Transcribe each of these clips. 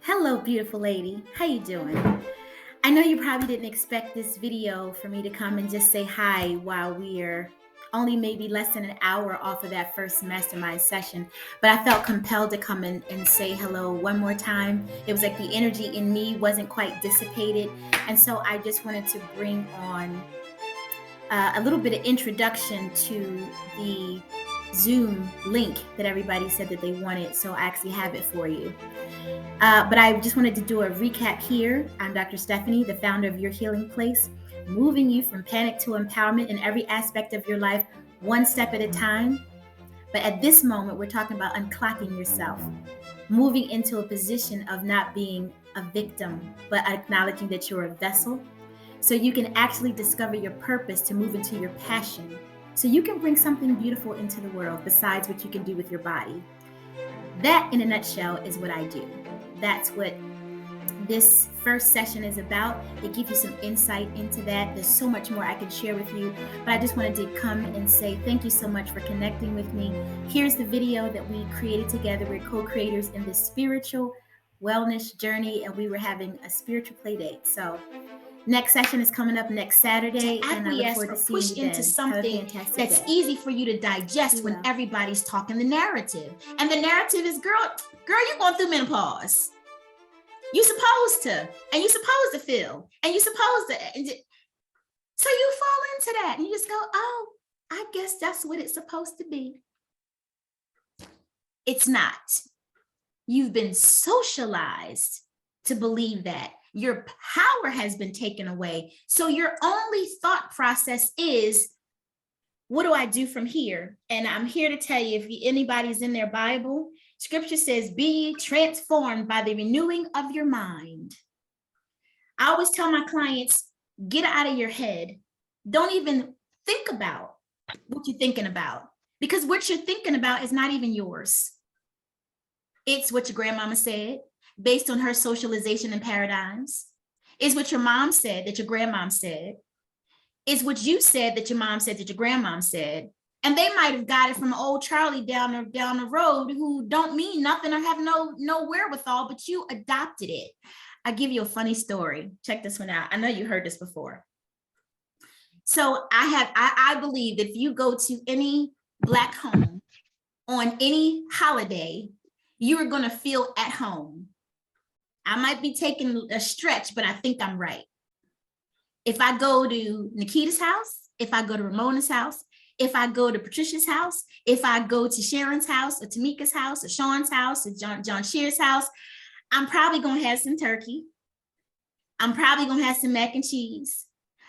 Hello, beautiful lady. How you doing? I know you probably didn't expect this video for me to come and just say hi while we're only maybe less than an hour off of that first mastermind session, but I felt compelled to come in and say hello one more time. It was like the energy in me wasn't quite dissipated, and so I just wanted to bring on a little bit of introduction to the Zoom link that everybody said that they wanted, so I actually have it for you. But I just wanted to do a recap here. I'm Dr. Stephanie, the founder of Your Healing Place, moving you from panic to empowerment in every aspect of your life, one step at a time. But at this moment, we're talking about unclocking yourself, moving into a position of not being a victim, but acknowledging that you're a vessel. So you can actually discover your purpose to move into your passion. So you can bring something beautiful into the world besides what you can do with your body. That, in a nutshell, is what I do. That's what this first session is about. It gives you some insight into that. There's so much more I can share with you, but I just wanted to come and say thank you so much for connecting with me. Here's the video that we created together. We're co-creators in this spiritual wellness journey, and we were having a spiritual play date. So next session is coming up next Saturday, and I look forward to seeing you then. Push into something that's easy for you to digest when everybody's talking the narrative. And the narrative is, girl, you're going through menopause. You supposed to, and you supposed to feel, and you supposed to. So you fall into that, and you just go, oh, I guess that's what it's supposed to be. It's not. You've been socialized to believe that. Your power has been taken away. So your only thought process is, what do I do from here? And I'm here to tell you, if anybody's in their Bible, Scripture says, be transformed by the renewing of your mind. I always tell my clients, get out of your head. Don't even think about what you're thinking about, because what you're thinking about is not even yours. It's what your grandmama said, based on her socialization and paradigms. Is what your mom said that your grandmom said. Is what you said that your mom said that your grandmom said. And they might have got it from old Charlie down the road who don't mean nothing or have no wherewithal, but you adopted it. I'll give you a funny story. Check this one out. I know you heard this before. So I believe if you go to any Black home on any holiday, you are going to feel at home. I might be taking a stretch, but I think I'm right. If I go to Nikita's house, if I go to Ramona's house, if I go to Patricia's house, if I go to Sharon's house or Tamika's house or Sean's house or John Shear's house, I'm probably going to have some turkey. I'm probably going to have some mac and cheese.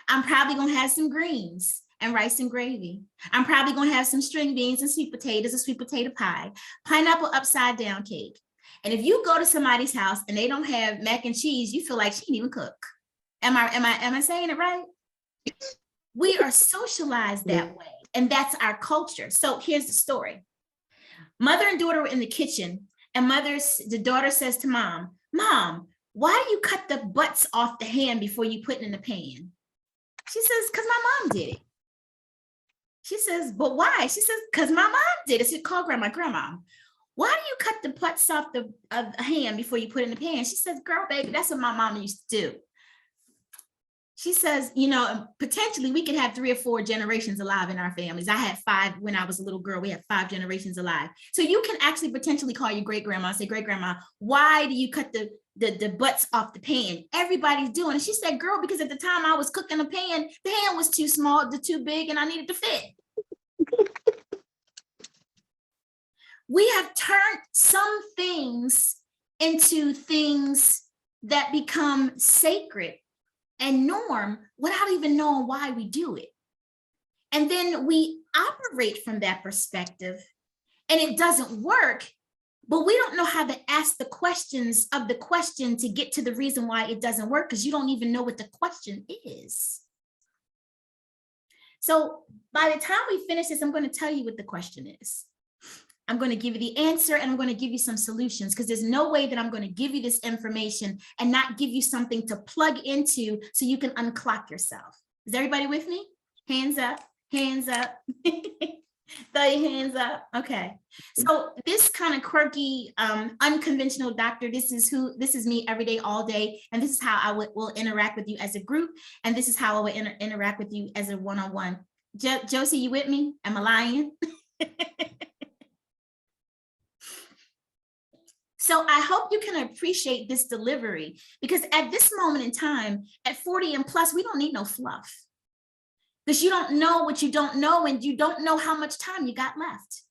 I'm probably going to have some greens and rice and gravy. I'm probably going to have some string beans and sweet potatoes, a sweet potato pie, pineapple upside down cake. And if you go to somebody's house and they don't have mac and cheese, you feel like she didn't even cook. Am I saying it right? We are socialized that way, and that's our culture. So here's the story. Mother and daughter were in the kitchen, and the daughter says to mom, why do you cut the butts off the ham before you put it in the pan? She says, because my mom did it. She says, but why? She says, because my mom did it. She called grandma. Why do you cut the butts off the ham before you put it in the pan? She says, girl, baby, that's what my mama used to do. She says, potentially we could have 3 or 4 generations alive in our families. I had 5 when I was a little girl. We had 5 generations alive. So you can actually potentially call your great grandma and say, great grandma, why do you cut the butts off the pan? Everybody's doing it. She said, girl, because at the time I was cooking the pan was too small, too big, and I needed to fit. We have turned some things into things that become sacred and norm without even knowing why we do it. And then we operate from that perspective and it doesn't work, but we don't know how to ask the questions of the question to get to the reason why it doesn't work, because you don't even know what the question is. So by the time we finish this, I'm going to tell you what the question is. I'm going to give you the answer, and I'm going to give you some solutions, because there's no way that I'm going to give you this information and not give you something to plug into so you can unclock yourself. Is everybody with me? Hands up, hands up. Throw your hands up. Okay. So this kind of quirky, unconventional doctor, this is me every day, all day. And this is how I will interact with you as a group. And this is how I will interact with you as a one-on-one. Josie, you with me? Am I lying? So I hope you can appreciate this delivery, because at this moment in time, at 40 and plus, we don't need no fluff, because you don't know what you don't know, and you don't know how much time you got left,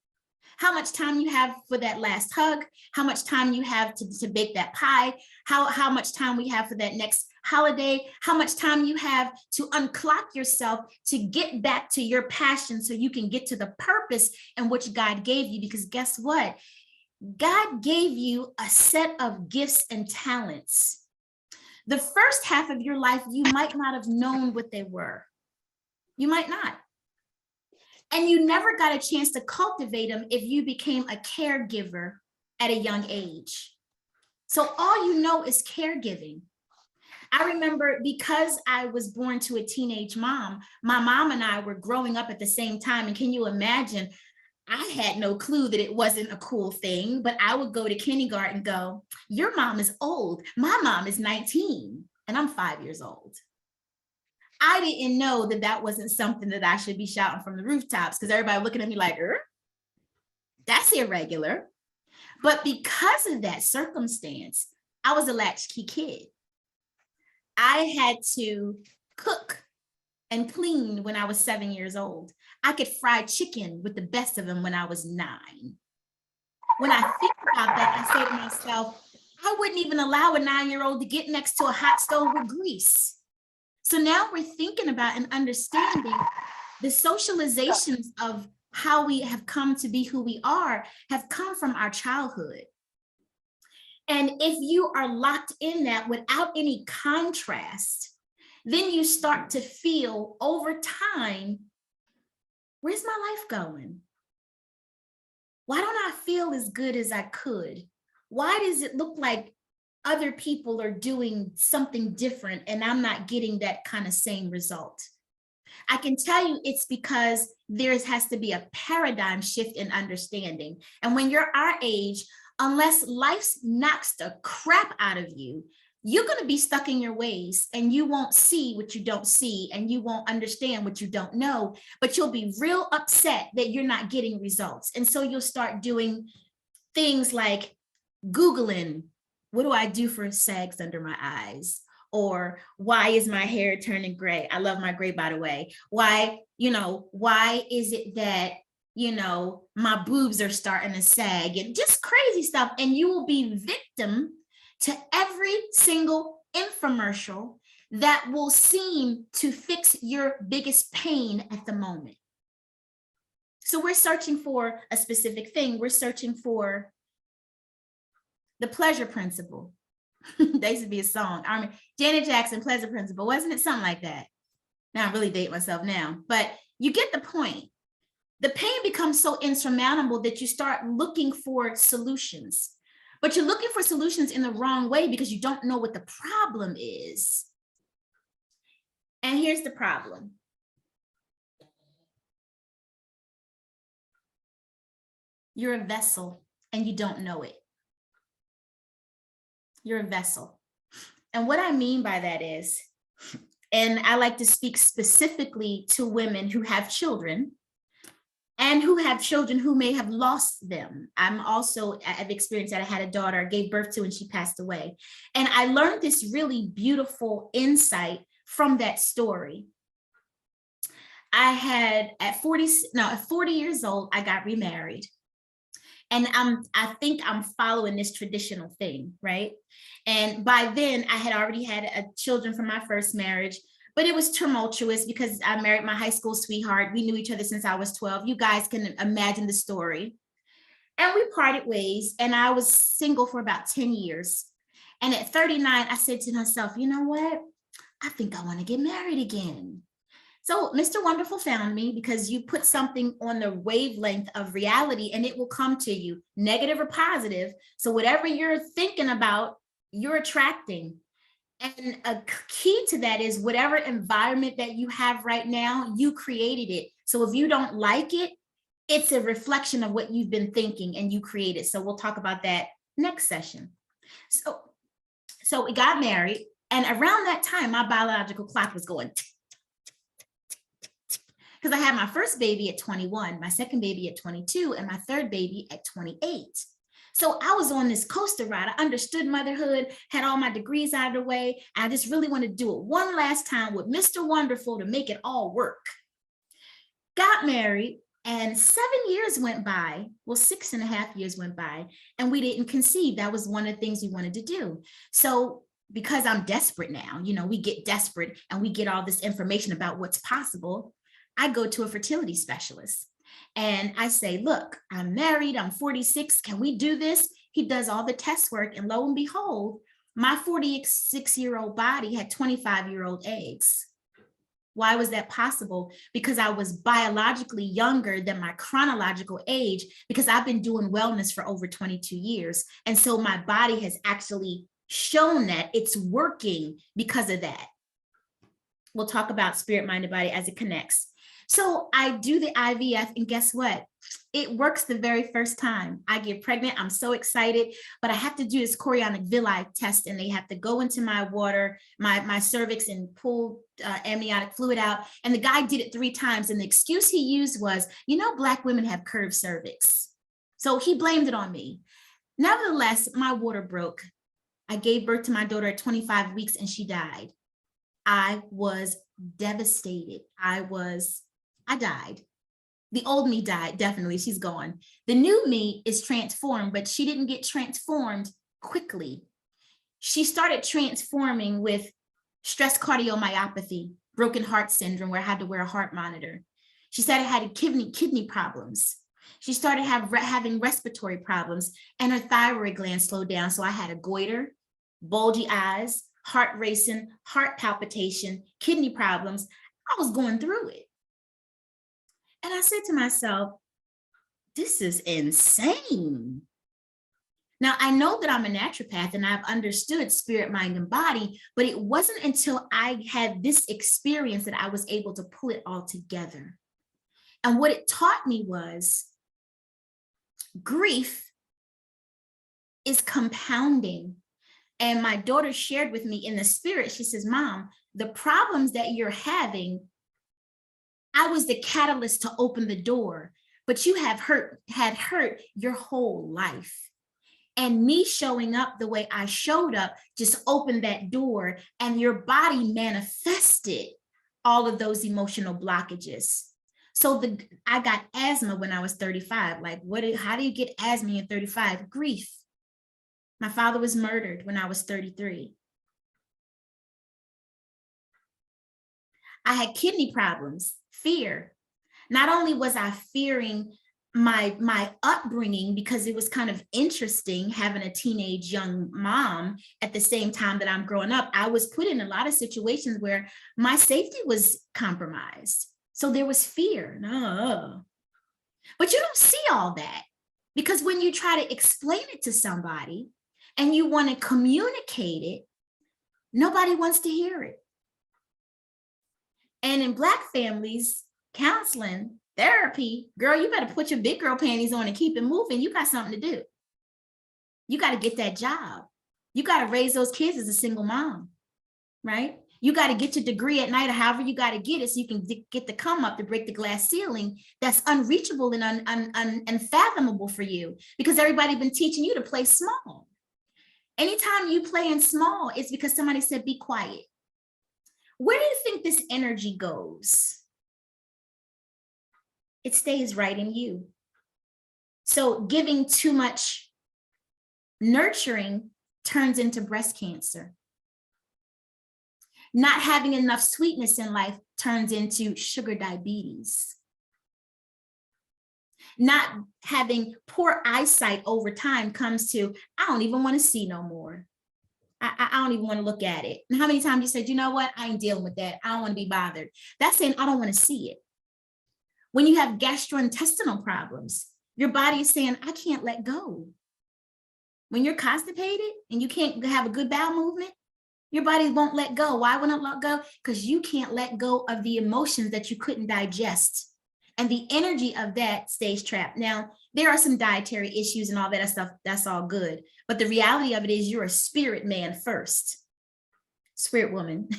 how much time you have for that last hug, how much time you have to bake that pie, how much time we have for that next holiday, how much time you have to unclock yourself to get back to your passion so you can get to the purpose in which God gave you. Because guess what? God gave you a set of gifts and talents. The first half of your life, you might not have known what they were. You might not. And you never got a chance to cultivate them if you became a caregiver at a young age. So all you know is caregiving. I remember, because I was born to a teenage mom, my mom and I were growing up at the same time. And can you imagine? I had no clue that it wasn't a cool thing, but I would go to kindergarten and go, your mom is old. My mom is 19 and I'm 5 years old. I didn't know that that wasn't something that I should be shouting from the rooftops, because everybody looking at me like, that's irregular. But because of that circumstance, I was a latchkey kid. I had to cook and clean when I was 7 years old. I could fry chicken with the best of them when I was 9. When I think about that, I say to myself, I wouldn't even allow a 9-year-old to get next to a hot stove with grease. So now we're thinking about and understanding the socializations of how we have come to be who we are have come from our childhood. And if you are locked in that without any contrast, then you start to feel over time, where's my life going? Why don't I feel as good as I could? Why does it look like other people are doing something different and I'm not getting that kind of same result? I can tell you it's because there has to be a paradigm shift in understanding. And when you're our age, unless life knocks the crap out of you, you're going to be stuck in your ways, and you won't see what you don't see, and you won't understand what you don't know, but you'll be real upset that you're not getting results. And so you'll start doing things like Googling, what do I do for sags under my eyes? Or why is my hair turning gray? I love my gray, by the way. Why is it that, my boobs are starting to sag, and just crazy stuff. And you will be victim to every single infomercial that will seem to fix your biggest pain at the moment. So we're searching for a specific thing. We're searching for the pleasure principle. There used to be a song. I mean, Janet Jackson, Pleasure Principle, wasn't it? Something like that. Now I really date myself now, but you get the point. The pain becomes so insurmountable that you start looking for solutions. But you're looking for solutions in the wrong way because you don't know what the problem is. And here's the problem. You're a vessel and you don't know it. You're a vessel. And what I mean by that is, and I like to speak specifically to women who have children and who have children who may have lost them. I've experienced that. I had a daughter I gave birth to and she passed away. And I learned this really beautiful insight from that story. I had at 40 years old, I got remarried. And I think I'm following this traditional thing, right? And by then I had already had children from my first marriage. But it was tumultuous because I married my high school sweetheart. We knew each other since I was 12. You guys can imagine the story. And we parted ways, and I was single for about 10 years. And at 39, I said to myself, you know what? I think I want to get married again. So Mr. Wonderful found me because you put something on the wavelength of reality and it will come to you, negative or positive. So whatever you're thinking about, you're attracting. And a key to that is whatever environment that you have right now, you created it. So if you don't like it, It's a reflection of what you've been thinking and you created. So we'll talk about that next session. So we got married, and around that time, my biological clock was going because I had my first baby at 21, my second baby at 22, and my third baby at 28. So I was on this coaster ride. I understood motherhood, had all my degrees out of the way. And I just really wanted to do it one last time with Mr. Wonderful to make it all work. Got married, and 7 years went by. Well, 6.5 years went by, and we didn't conceive. That was one of the things we wanted to do. So because I'm desperate now, we get desperate and we get all this information about what's possible. I go to a fertility specialist and I say, look, I'm married, I'm 46. Can we do this? He does all the test work, and lo and behold, my 46-year-old body had 25-year-old eggs. Why was that possible? Because I was biologically younger than my chronological age, because I've been doing wellness for over 22 years. And so my body has actually shown that it's working because of that. We'll talk about spirit, mind, and body as it connects. So I do the IVF, and guess what? It works the very first time. I get pregnant. I'm so excited, but I have to do this chorionic villi test, and they have to go into my water, my cervix, and pull amniotic fluid out. And the guy did it 3 times. And the excuse he used was, Black women have curved cervix. So he blamed it on me. Nevertheless, my water broke. I gave birth to my daughter at 25 weeks, and she died. I was devastated. I died. The old me died, definitely. She's gone. The new me is transformed, but she didn't get transformed quickly. She started transforming with stress cardiomyopathy, broken heart syndrome, where I had to wear a heart monitor. She started having kidney problems. She started having respiratory problems, and her thyroid gland slowed down. So I had a goiter, bulgy eyes, heart racing, heart palpitation, kidney problems. I was going through it. And I said to myself, this is insane. Now, I know that I'm a naturopath and I've understood spirit, mind, and body, but it wasn't until I had this experience that I was able to pull it all together. And what it taught me was grief is compounding. And my daughter shared with me in the spirit, she says, Mom, the problems that you're having, I was the catalyst to open the door, but you had hurt your whole life. And me showing up the way I showed up just opened that door, and your body manifested all of those emotional blockages. So I got asthma when I was 35. Like, how do you get asthma at 35? Grief. My father was murdered when I was 33. I had kidney problems, fear. Not only was I fearing my upbringing, because it was kind of interesting having a teenage young mom at the same time that I'm growing up, I was put in a lot of situations where my safety was compromised. So there was fear. No. But you don't see all that, because when you try to explain it to somebody and you want to communicate it, nobody wants to hear it. And in Black families, counseling, therapy, girl, you better put your big girl panties on and keep it moving. You got something to do. You got to get that job. You got to raise those kids as a single mom, right? You got to get your degree at night, or however you got to get it, so you can get the come up to break the glass ceiling that's unreachable and unfathomable for you, because everybody been teaching you to play small. Anytime you play in small, it's because somebody said, be quiet. Where do you think this energy goes? It stays right in you. So giving too much nurturing turns into breast cancer. Not having enough sweetness in life turns into sugar diabetes. Not having poor eyesight over time comes to, I don't even want to see no more. I don't even want to look at it. And how many times you said, you know what? I ain't dealing with that. I don't want to be bothered. That's saying I don't want to see it. When you have gastrointestinal problems, your body is saying, I can't let go. When you're constipated and you can't have a good bowel movement, your body won't let go. Why won't it let go? Because you can't let go of the emotions that you couldn't digest. And the energy of that stays trapped. Now, there are some dietary issues and all that stuff. That's all good. But the reality of it is you're a spirit man first, spirit woman,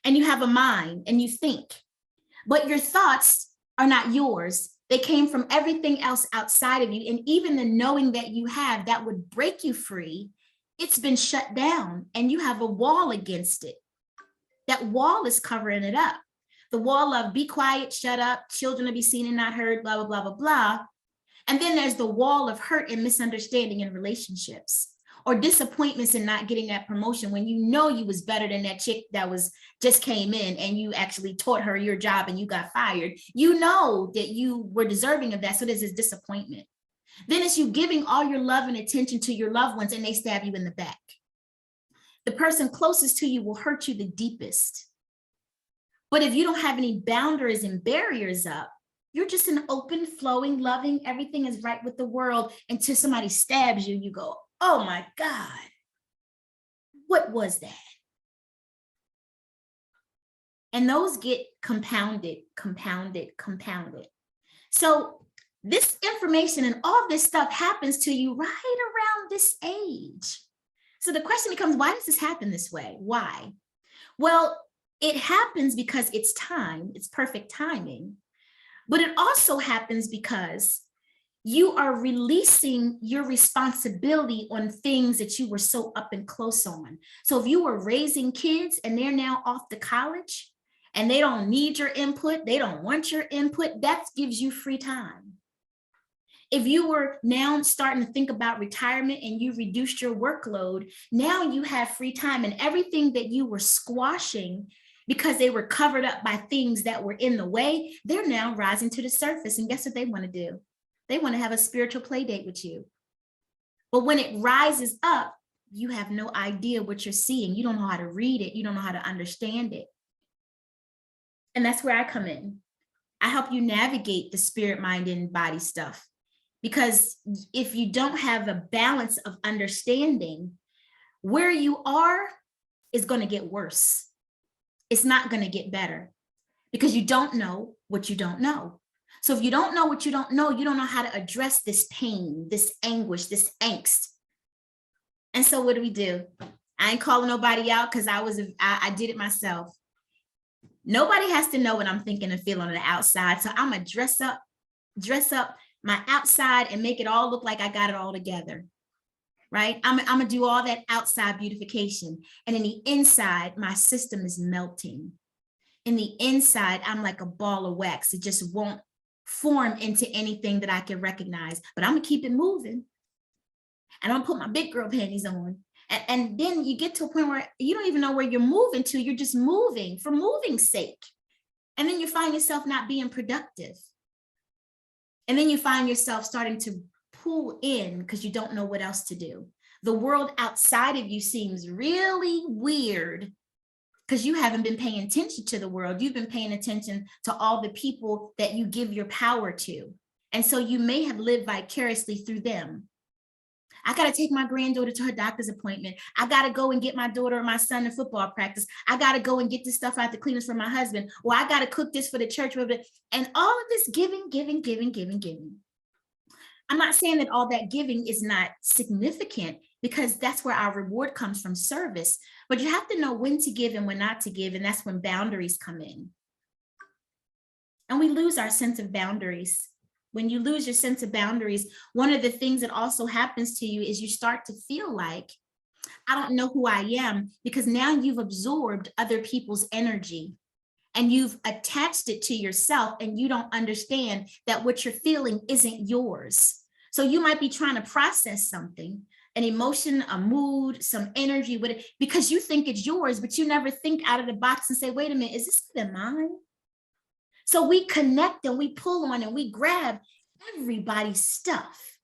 and you have a mind and you think, but your thoughts are not yours. They came from everything else outside of you. And even the knowing that you have that would break you free, it's been shut down and you have a wall against it. That wall is covering it up. The wall of be quiet, shut up, children to be seen and not heard, blah, blah, blah, blah, blah. And then there's the wall of hurt and misunderstanding in relationships, or disappointments in not getting that promotion when you know you was better than that chick that was just came in and you actually taught her your job and you got fired. You know that you were deserving of that. So there's this disappointment. Then it's you giving all your love and attention to your loved ones and they stab you in the back. The person closest to you will hurt you the deepest. But if you don't have any boundaries and barriers up, you're just an open, flowing, loving, everything is right with the world until somebody stabs you, you go, oh my God, what was that? And those get compounded. So this information and all this stuff happens to you right around this age. So the question becomes, why does this happen this way? Why? Well, it happens because it's time, it's perfect timing, but it also happens because you are releasing your responsibility on things that you were so up and close on. So if you were raising kids and they're now off to college and they don't need your input, they don't want your input, that gives you free time. If you were now starting to think about retirement and you reduced your workload, now you have free time, and everything that you were squashing because they were covered up by things that were in the way, they're now rising to the surface. And guess what they want to do? They want to have a spiritual play date with you. But when it rises up, you have no idea what you're seeing. You don't know how to read it. You don't know how to understand it. And that's where I come in. I help you navigate the spirit, mind, and body stuff. Because if you don't have a balance of understanding, where you are is going to get worse. It's not going to get better because you don't know what you don't know. So if you don't know what you don't know how to address this pain, this anguish, this angst. And so what do? I ain't calling nobody out because I did it myself. Nobody has to know what I'm thinking and feeling on the outside. So I'm going to dress up my outside and make it all look like I got it all together, right? I'm going to do all that outside beautification. And in the inside, my system is melting. In the inside, I'm like a ball of wax. It just won't form into anything that I can recognize, but I'm going to keep it moving. And I'm going to put my big girl panties on. And then you get to a point where you don't even know where you're moving to. You're just moving for moving's sake. And then you find yourself not being productive. And then you find yourself starting to pull in because you don't know what else to do. The world outside of you seems really weird because you haven't been paying attention to the world. You've been paying attention to all the people that you give your power to. And so you may have lived vicariously through them. I got to take my granddaughter to her doctor's appointment. I got to go and get my daughter or my son in football practice. I got to go and get this stuff out the cleaners for my husband. Or I got to cook this for the church. And all of this giving. I'm not saying that all that giving is not significant because that's where our reward comes from, service. But you have to know when to give and when not to give. And that's when boundaries come in. And we lose our sense of boundaries. When you lose your sense of boundaries, one of the things that also happens to you is you start to feel like, I don't know who I am, because now you've absorbed other people's energy and you've attached it to yourself and you don't understand that what you're feeling isn't yours. So you might be trying to process something, an emotion, a mood, some energy with it, because you think it's yours, but you never think out of the box and say, wait a minute, is this even mine? So we connect and we pull on and we grab everybody's stuff.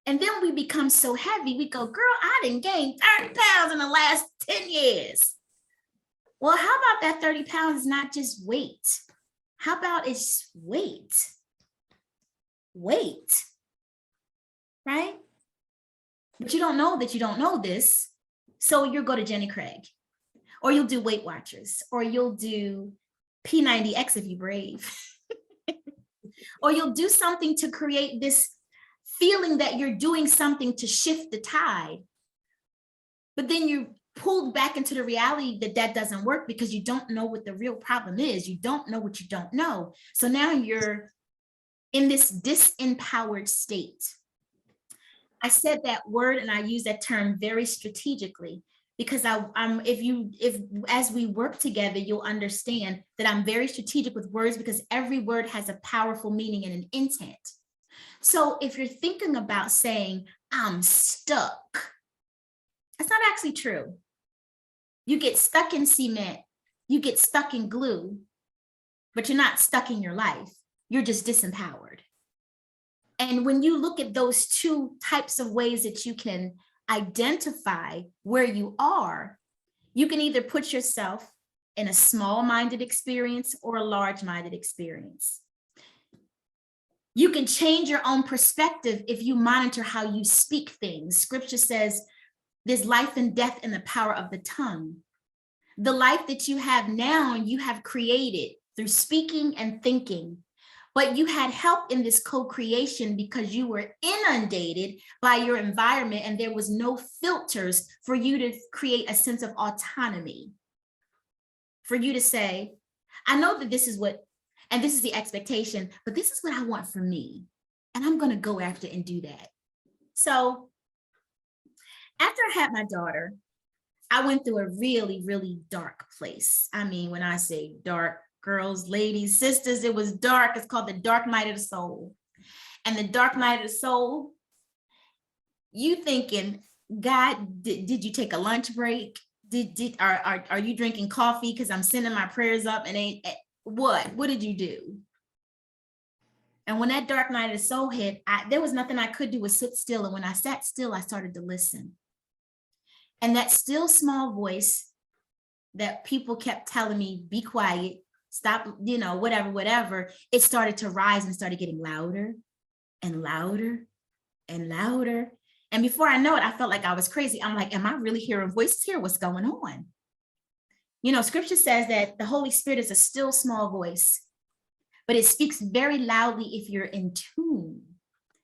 And then we become so heavy, we go, girl, I done gained 30 pounds in the last 10 years. Well, how about that 30 pounds is not just weight? How about it's weight? Weight, right? But you don't know that you don't know this. So you'll go to Jenny Craig, or you'll do Weight Watchers, or you'll do P90X if you're brave. Or you'll do something to create this feeling that you're doing something to shift the tide. But then you're pulled back into the reality that that doesn't work because you don't know what the real problem is. You don't know what you don't know. So now you're in this disempowered state. I said that word and I use that term very strategically because if as we work together, you'll understand that I'm very strategic with words because every word has a powerful meaning and an intent. So if you're thinking about saying, I'm stuck, that's not actually true. You get stuck in cement, you get stuck in glue, but you're not stuck in your life. You're just disempowered. And when you look at those two types of ways that you can identify where you are, you can either put yourself in a small-minded experience or a large-minded experience. You can change your own perspective if you monitor how you speak things. Scripture says there's life and death in the power of the tongue. The life that you have now, you have created through speaking and thinking. But you had help in this co-creation because you were inundated by your environment and there was no filters for you to create a sense of autonomy. For you to say, I know that this is what, and this is the expectation, but this is what I want for me. And I'm going to go after and do that. So after I had my daughter, I went through a really, really dark place. I mean, when I say dark, girls, ladies, sisters, it was dark. It's called the dark night of the soul. And the dark night of the soul, you thinking, God, did you take a lunch break? Are you drinking coffee? Because I'm sending my prayers up and what did you do? And when that dark night of the soul hit, there was nothing I could do but sit still. And when I sat still, I started to listen. And that still small voice that people kept telling me, be quiet, stop, whatever, it started to rise and started getting louder and louder and louder. And before I know it, I felt like I was crazy. I'm like, am I really hearing voices here? What's going on? Scripture says that the Holy Spirit is a still small voice, but it speaks very loudly if you're in tune.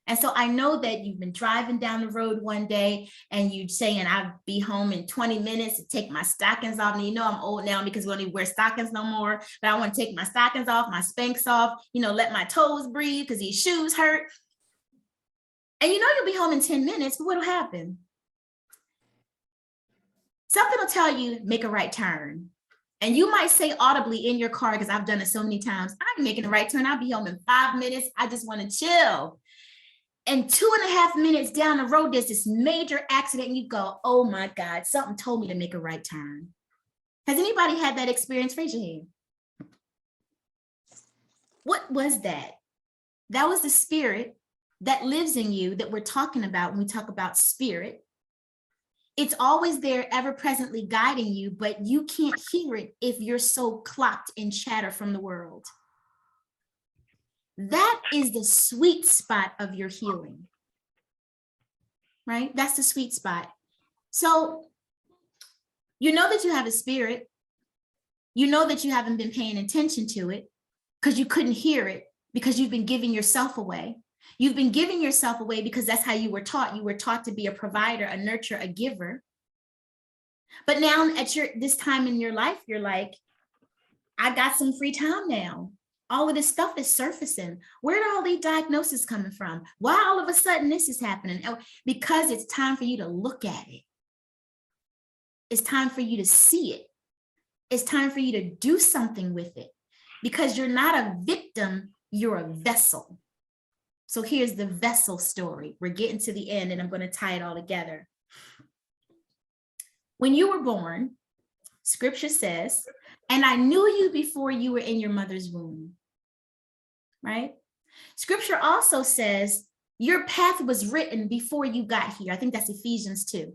And so I know that you've been driving down the road one day and you're saying, I'll be home in 20 minutes to take my stockings off. And I'm old now because we don't even wear stockings no more, but I want to take my stockings off, my Spanx off, let my toes breathe because these shoes hurt. And you'll be home in 10 minutes, but what'll happen? Something will tell you, make a right turn. And you might say audibly in your car, because I've done it so many times, I'm making a right turn. I'll be home in 5 minutes. I just want to chill. And 2.5 minutes down the road, there's this major accident and you go, oh my God, something told me to make a right turn. Has anybody had that experience? Raise your hand. What was that? That was the spirit that lives in you that we're talking about when we talk about spirit. It's always there, ever presently guiding you, but you can't hear it if you're so clocked in chatter from the world. That is the sweet spot of your healing, right? That's the sweet spot. So you know that you have a spirit. You know that you haven't been paying attention to it because you couldn't hear it because you've been giving yourself away. You've been giving yourself away because that's how you were taught. You were taught to be a provider, a nurturer, a giver. But now at this time in your life, you're like, I got some free time now. All of this stuff is surfacing. Where are all these diagnoses coming from? Why all of a sudden this is happening? Because it's time for you to look at it. It's time for you to see it. It's time for you to do something with it because you're not a victim, you're a vessel. So here's the vessel story. We're getting to the end and I'm going to tie it all together. When you were born, scripture says, and I knew you before you were in your mother's womb, right? Scripture also says your path was written before you got here. I think that's Ephesians 2.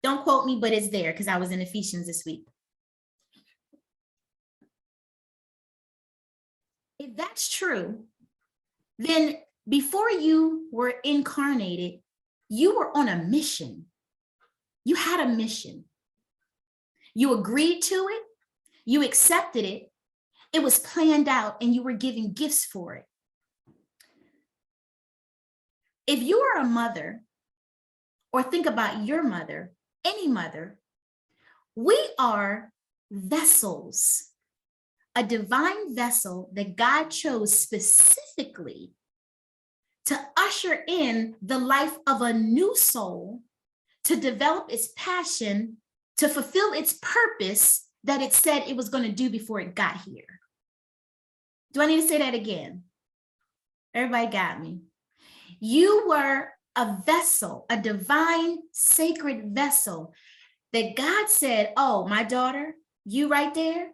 Don't quote me, but it's there because I was in Ephesians this week. If that's true, then before you were incarnated, you were on a mission. You had a mission. You agreed to it. You accepted it. It was planned out and you were giving gifts for it. If you are a mother, or think about your mother, any mother, we are vessels, a divine vessel that God chose specifically to usher in the life of a new soul, to develop its passion, to fulfill its purpose that it said it was going to do before it got here. Do I need to say that again? Everybody got me. You were a vessel, a divine, sacred vessel that God said, oh, my daughter, you right there?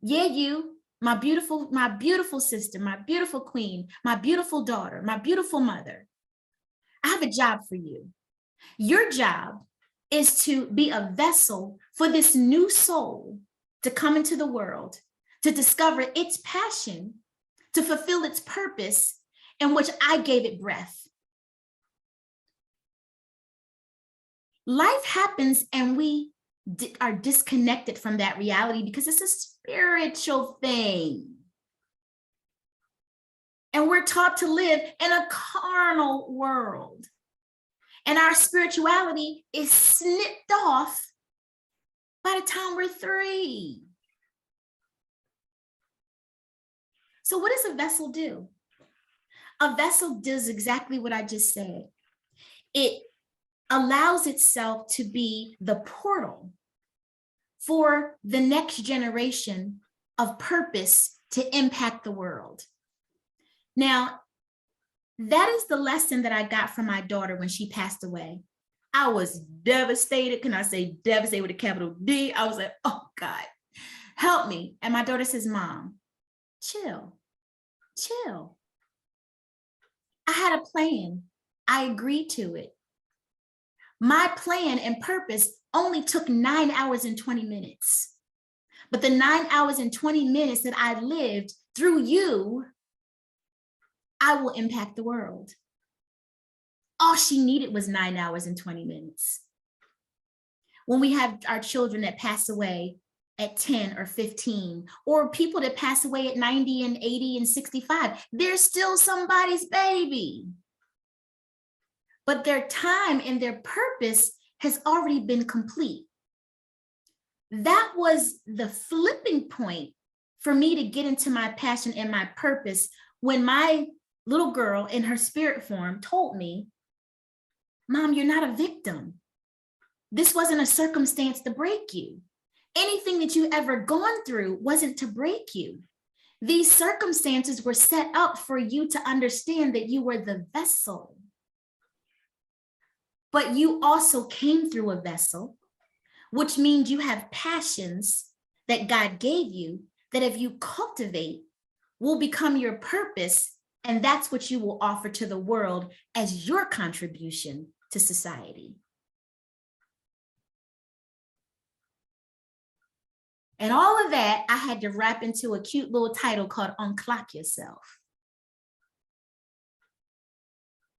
Yeah, you, my beautiful sister, my beautiful queen, my beautiful daughter, my beautiful mother. I have a job for you. Your job is to be a vessel for this new soul to come into the world, to discover its passion, to fulfill its purpose, in which I gave it breath. Life happens and we are disconnected from that reality because it's a spiritual thing. And we're taught to live in a carnal world. And our spirituality is snipped off by the time we're 3. So what does a vessel do? A vessel does exactly what I just said. It allows itself to be the portal for the next generation of purpose to impact the world. Now, that is the lesson that I got from my daughter when she passed away. I was devastated. Can I say devastated with a capital D? I was like, oh God, help me. And my daughter says, Mom, chill. I had a plan. I agreed to it. My plan and purpose only took 9 hours and 20 minutes. But the 9 hours and 20 minutes that I lived through you, I will impact the world. All she needed was 9 hours and 20 minutes. When we have our children that pass away at 10 or 15, or people that pass away at 90 and 80 and 65, they're still somebody's baby. But their time and their purpose has already been complete. That was the flipping point for me to get into my passion and my purpose when my little girl in her spirit form told me, Mom, you're not a victim. This wasn't a circumstance to break you. Anything that you ever gone through wasn't to break you. These circumstances were set up for you to understand that you were the vessel. But you also came through a vessel, which means you have passions that God gave you that if you cultivate will become your purpose, and that's what you will offer to the world as your contribution to society. And all of that, I had to wrap into a cute little title called Unclock Yourself.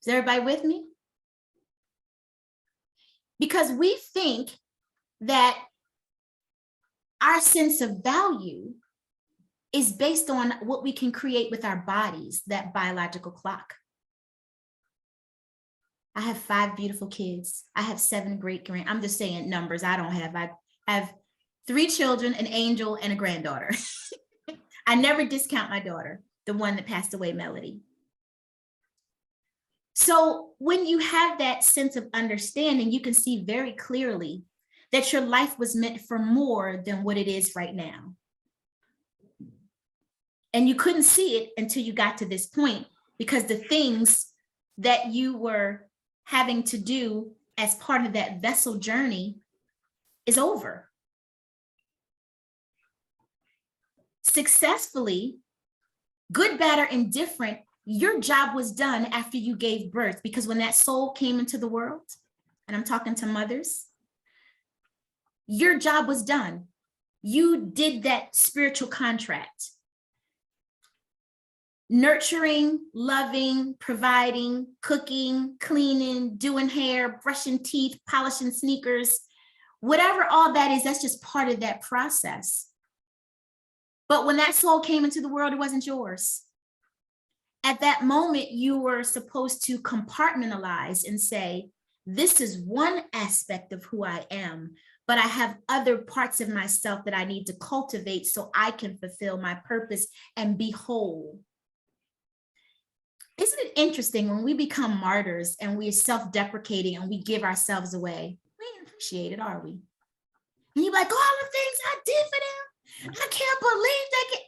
Is everybody with me? Because we think that our sense of value is based on what we can create with our bodies, that biological clock. I have 5 beautiful kids. I have 7 great-grand. I'm just saying numbers. I have 3 children, an angel, and a granddaughter. I never discount my daughter, the one that passed away, Melody. So when you have that sense of understanding, you can see very clearly that your life was meant for more than what it is right now. And you couldn't see it until you got to this point, because the things that you were having to do as part of that vessel journey is over. Successfully, good, bad, or indifferent, your job was done after you gave birth, because when that soul came into the world, and I'm talking to mothers, your job was done. You did that spiritual contract. Nurturing, loving, providing, cooking, cleaning, doing hair, brushing teeth, polishing sneakers, whatever all that is, that's just part of that process. But when that soul came into the world, it wasn't yours. At that moment, you were supposed to compartmentalize and say, this is one aspect of who I am, but I have other parts of myself that I need to cultivate so I can fulfill my purpose and be whole. Isn't it interesting when we become martyrs and we're self-deprecating and we give ourselves away? We ain't appreciate it, are we? And you're like, all the things I did for them, I can't believe they can.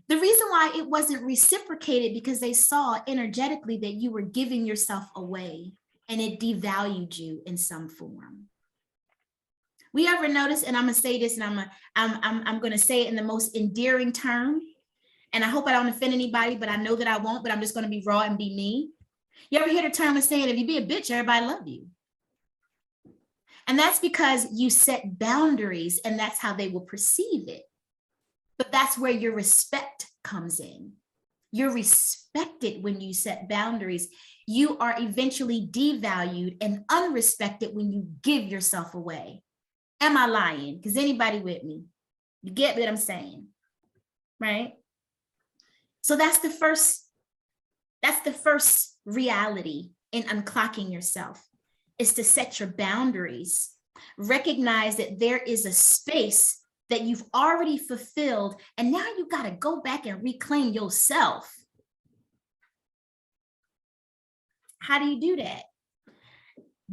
The reason why it wasn't reciprocated because they saw energetically that you were giving yourself away and it devalued you in some form. We ever notice, and I'm gonna say this, and I'm gonna say it in the most endearing term, and I hope I don't offend anybody, but I know that I won't, but I'm just gonna be raw and be me. You ever hear the term of saying, if you be a bitch, everybody love you? And that's because you set boundaries and that's how they will perceive it. But that's where your respect comes in. You're respected when you set boundaries. You are eventually devalued and unrespected when you give yourself away. Am I lying? Because anybody with me? You get what I'm saying, right? So that's the first reality in unclocking yourself, is to set your boundaries. Recognize that there is a space that you've already fulfilled, and now you got to go back and reclaim yourself. How do you do that?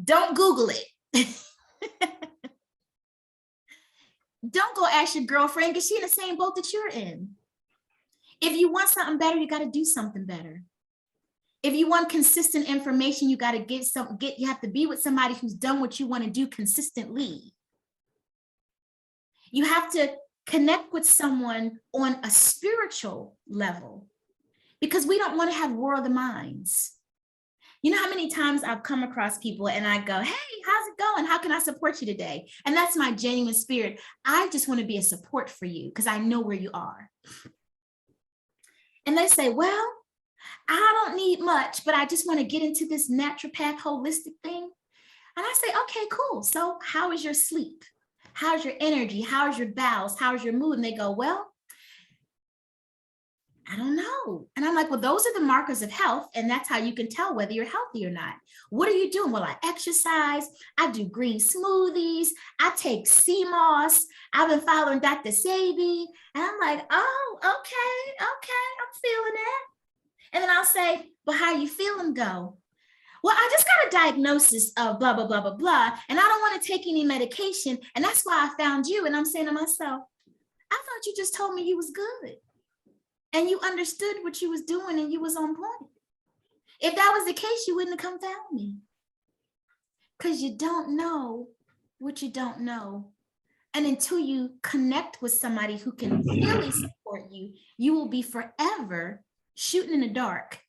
Don't Google it. Don't go ask your girlfriend because she's in the same boat that you're in. If you want something better, you got to do something better. If you want consistent information, you got to you have to be with somebody who's done what you want to do consistently. You have to connect with someone on a spiritual level, because we don't want to have war of the minds. You know how many times I've come across people and I go, hey, how's it going? How can I support you today? And that's my genuine spirit. I just want to be a support for you because I know where you are. And they say, well, I don't need much, but I just want to get into this naturopath holistic thing. And I say, okay, cool. So how is your sleep? How's your energy? How's your bowels? How's your mood? And they go, well, I don't know. And I'm like, well, those are the markers of health. And that's how you can tell whether you're healthy or not. What are you doing? Well, I exercise. I do green smoothies. I take sea moss. I've been following Dr. Sebi. And I'm like, oh, okay. I'm feeling it. And then I'll say, well, how are you feeling? Go, well, I just got a diagnosis of blah, blah, blah, blah, blah. And I don't want to take any medication. And that's why I found you. And I'm saying to myself, I thought you just told me you was good. And you understood what you was doing and you was on point. If that was the case, you wouldn't have come found me. Because you don't know what you don't know. And until you connect with somebody who can really support you, you will be forever shooting in the dark,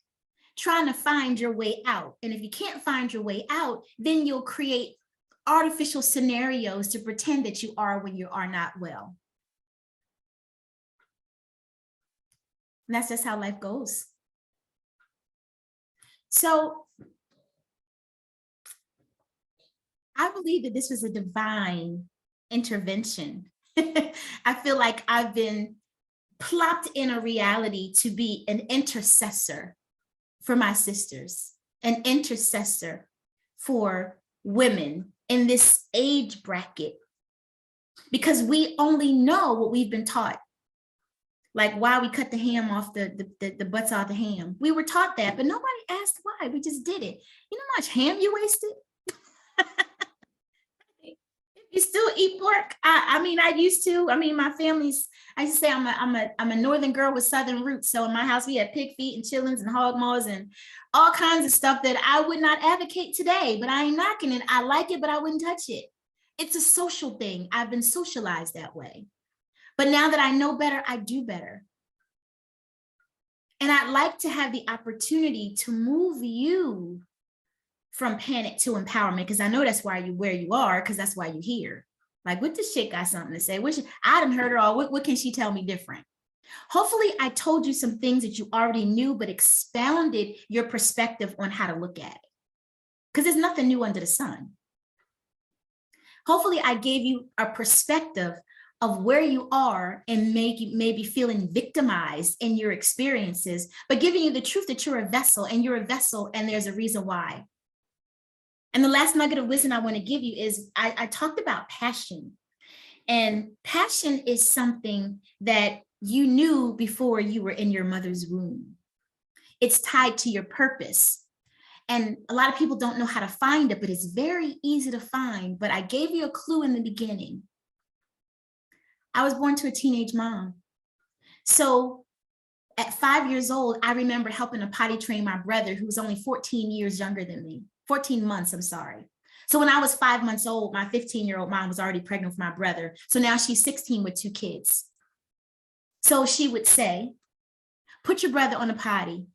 trying to find your way out. And if you can't find your way out, then you'll create artificial scenarios to pretend that you are when you are not well. And that's just how life goes. So I believe that this was a divine intervention. I feel like I've been plopped in a reality to be an intercessor for my sisters, an intercessor for women in this age bracket, because we only know what we've been taught. Like why we cut the ham off the butts off the ham. We were taught that, but nobody asked why. We just did it. You know how much ham you wasted? If you still eat pork, I used to. My family's. I used to say I'm a northern girl with southern roots. So in my house we had pig feet and chillings and hog maws and all kinds of stuff that I would not advocate today. But I ain't knocking it. I like it, but I wouldn't touch it. It's a social thing. I've been socialized that way. But now that I know better, I do better. And I'd like to have the opportunity to move you from panic to empowerment, because I know that's why you're where you are, because that's why you're here. Like, what this chick got something to say? I done heard her all. What can she tell me different? Hopefully, I told you some things that you already knew, but expounded your perspective on how to look at it. Because there's nothing new under the sun. Hopefully, I gave you a perspective of where you are and maybe feeling victimized in your experiences, but giving you the truth that you're a vessel and you're a vessel and there's a reason why. And the last nugget of wisdom I want to give you is I talked about passion. And passion is something that you knew before you were in your mother's womb. It's tied to your purpose. And a lot of people don't know how to find it, but it's very easy to find. But I gave you a clue in the beginning. I was born to a teenage mom. So at 5 years old, I remember helping to potty train my brother, who was only 14 years younger than me, 14 months, I'm sorry. So when I was 5 months old, my 15-year-old mom was already pregnant with my brother. So now she's 16 with 2 kids. So she would say, put your brother on a potty,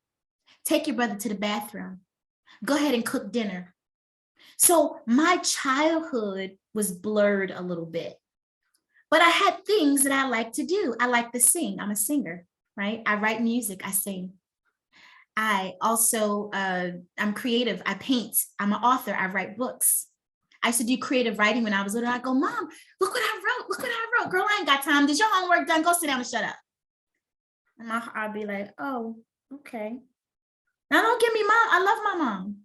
take your brother to the bathroom, go ahead and cook dinner. So my childhood was blurred a little bit, but I had things that I like to do. I like to sing. I'm a singer, right? I write music, I sing. I also, I'm creative. I paint. I'm an author. I write books. I used to do creative writing when I was little. I go, Mom, look what I wrote. Look what I wrote. Girl, I ain't got time. Did your homework done? Go sit down and shut up. And I'll be like, oh, okay. Now don't give me mom. I love my mom.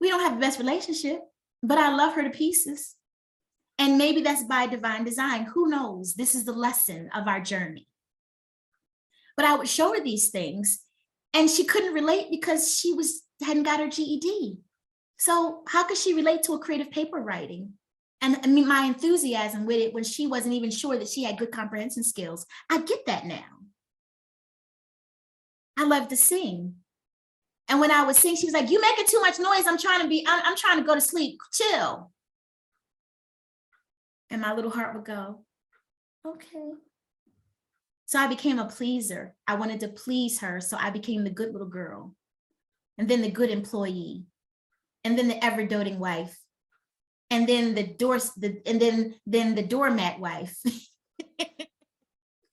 We don't have the best relationship, but I love her to pieces. And maybe that's by divine design. Who knows? This is the lesson of our journey. But I would show her these things and she couldn't relate because she hadn't got her GED. So how could she relate to a creative paper writing? And I mean, my enthusiasm with it when she wasn't even sure that she had good comprehension skills. I get that now. I love to sing. And when I would sing, she was like, you making too much noise. I'm trying to go to sleep. Chill. And my little heart would go, okay. So I became a pleaser. I wanted to please her. So I became the good little girl, and then the good employee, and then the ever doting wife, and then the doormat wife.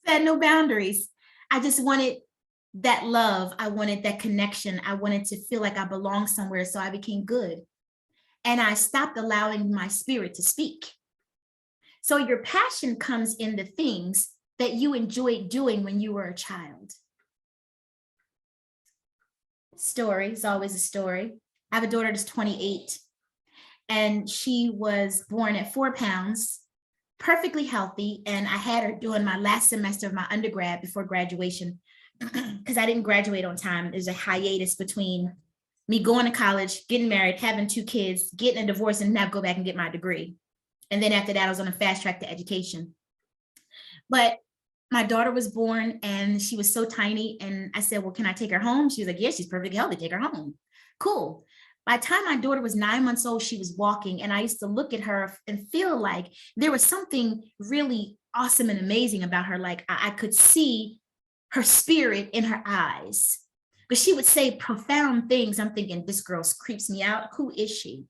Had no boundaries. I just wanted that love. I wanted that connection. I wanted to feel like I belonged somewhere. So I became good. And I stopped allowing my spirit to speak. So your passion comes in the things that you enjoyed doing when you were a child. Story is always a story. I have a daughter that's 28, and she was born at 4 pounds, perfectly healthy. And I had her doing my last semester of my undergrad before graduation because I didn't graduate on time. There's a hiatus between me going to college, getting married, having 2 kids, getting a divorce, and now go back and get my degree. And then after that, I was on a fast track to education. But my daughter was born and she was so tiny. And I said, well, can I take her home? She was like, yeah, she's perfectly healthy. Take her home. Cool. By the time my daughter was 9 months old, she was walking. And I used to look at her and feel like there was something really awesome and amazing about her. Like I could see her spirit in her eyes. But she would say profound things. I'm thinking, this girl creeps me out. Who is she?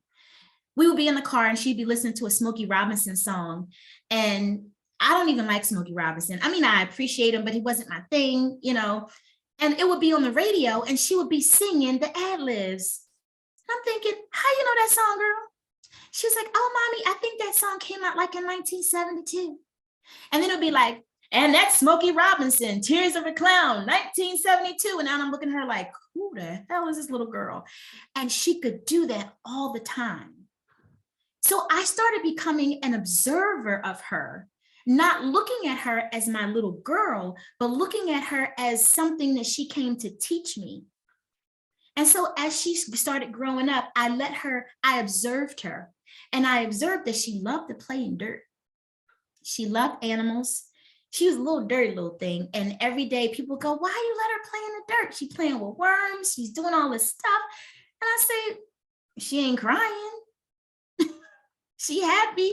We would be in the car and she'd be listening to a Smokey Robinson song. And I don't even like Smokey Robinson. I mean, I appreciate him, but he wasn't my thing, you know. And it would be on the radio and she would be singing the ad-libs. I'm thinking, how you know that song, girl? She was like, oh, mommy, I think that song came out like in 1972. And then it'll be like, and that's Smokey Robinson, Tears of a Clown, 1972. And now I'm looking at her like, who the hell is this little girl? And she could do that all the time. So I started becoming an observer of her, not looking at her as my little girl, but looking at her as something that she came to teach me. And so as she started growing up, I observed her, and I observed that she loved to play in dirt. She loved animals. She was a little dirty little thing. And every day people go, why you let her play in the dirt? She's playing with worms. She's doing all this stuff. And I say, she ain't crying. She happy.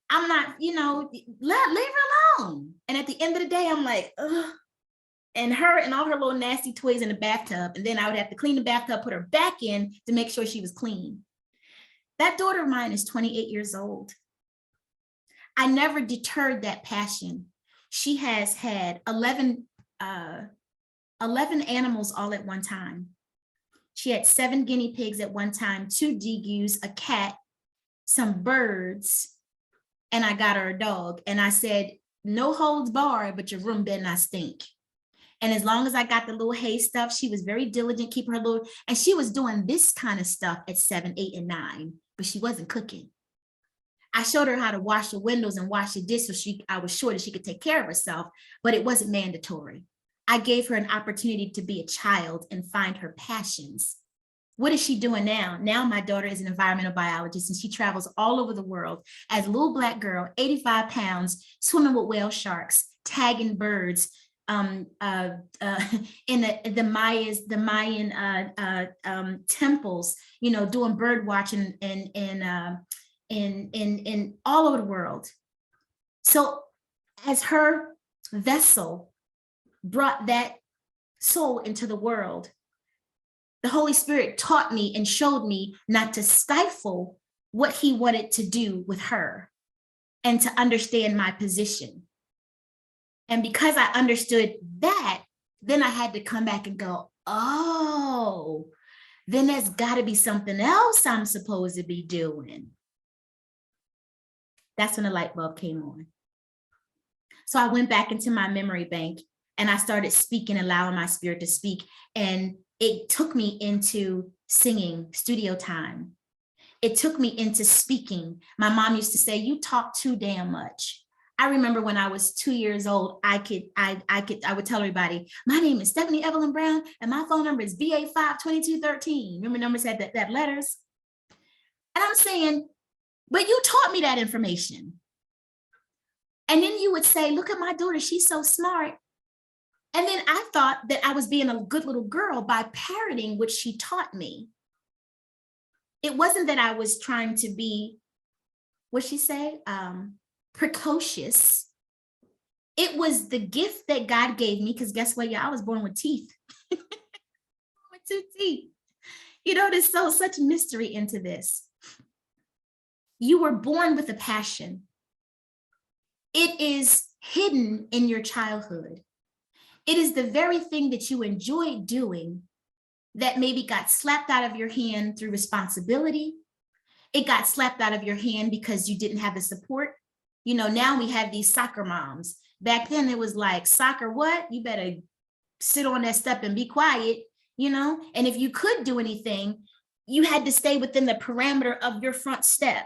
I'm not, leave her alone. And at the end of the day, I'm like, ugh. And her and all her little nasty toys in the bathtub. And then I would have to clean the bathtub, put her back in to make sure she was clean. That daughter of mine is 28 years old. I never deterred that passion. She has had 11 animals all at one time. She had 7 guinea pigs at one time, 2 degus, a cat, some birds. and I got her a dog. And I said, no holds barred, but your room better not stink. And as long as I got the little hay stuff, she was very diligent, keeping her little, and she was doing this kind of stuff at 7, 8, and 9, but she wasn't cooking. I showed her how to wash the windows and wash the dish, so I was sure that she could take care of herself, but it wasn't mandatory. I gave her an opportunity to be a child and find her passions. What is she doing now? Now my daughter is an environmental biologist, and she travels all over the world as a little Black girl, 85 pounds, swimming with whale sharks, tagging birds, in the Mayan temples, doing bird watching in all over the world. So as her vessel brought that soul into the world, the Holy Spirit taught me and showed me not to stifle what he wanted to do with her and to understand my position. And because I understood that, then I had to come back and go, oh, then there's got to be something else I'm supposed to be doing. That's when the light bulb came on. So I went back into my memory bank and I started speaking, allowing my spirit to speak. And it took me into singing, studio time. It took me into speaking. My mom used to say, you talk too damn much. I remember when I was 2 years old, I would tell everybody, my name is Stephanie Evelyn Brown, and my phone number is VA52213. Remember numbers had that letters? And I'm saying, but you taught me that information. And then you would say, look at my daughter, she's so smart. And then I thought that I was being a good little girl by parroting what she taught me. It wasn't that I was trying to be, what'd she say? Precocious. It was the gift that God gave me, because guess what, y'all? I was born with teeth. With 2 teeth. There's such mystery into this. You were born with a passion. It is hidden in your childhood. It is the very thing that you enjoy doing that maybe got slapped out of your hand through responsibility. It got slapped out of your hand because you didn't have the support. Now we have these soccer moms. Back then it was like, soccer what? You better sit on that step and be quiet, And if you could do anything, you had to stay within the parameter of your front step.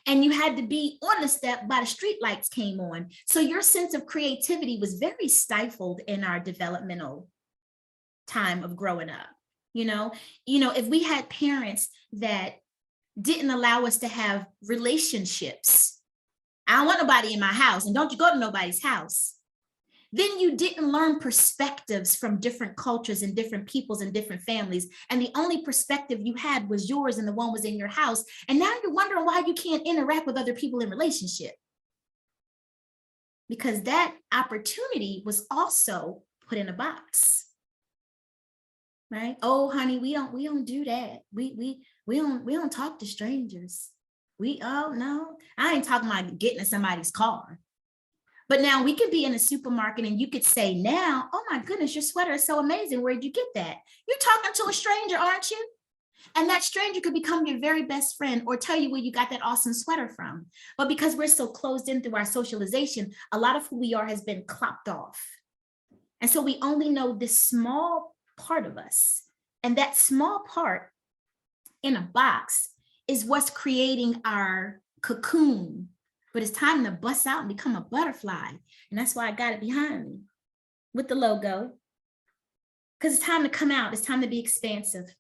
And you had to be on the step by the street lights came on. So your sense of creativity was very stifled in our developmental time of growing up. If we had parents that didn't allow us to have relationships, I don't want nobody in my house, and don't you go to nobody's house. Then you didn't learn perspectives from different cultures and different peoples and different families. And the only perspective you had was yours, and the one was in your house. And now you're wondering why you can't interact with other people in relationship. Because that opportunity was also put in a box. Right? Oh, honey, we don't do that. We don't talk to strangers. No, I ain't talking about getting in somebody's car. But now we could be in a supermarket and you could say now, oh my goodness, your sweater is so amazing. Where'd you get that? You're talking to a stranger, aren't you? And that stranger could become your very best friend or tell you where you got that awesome sweater from. But because we're so closed in through our socialization, a lot of who we are has been clocked off. And so we only know this small part of us. And that small part in a box is what's creating our cocoon. But it's time to bust out and become a butterfly. And that's why I got it behind me with the logo. Because it's time to come out. It's time to be expansive.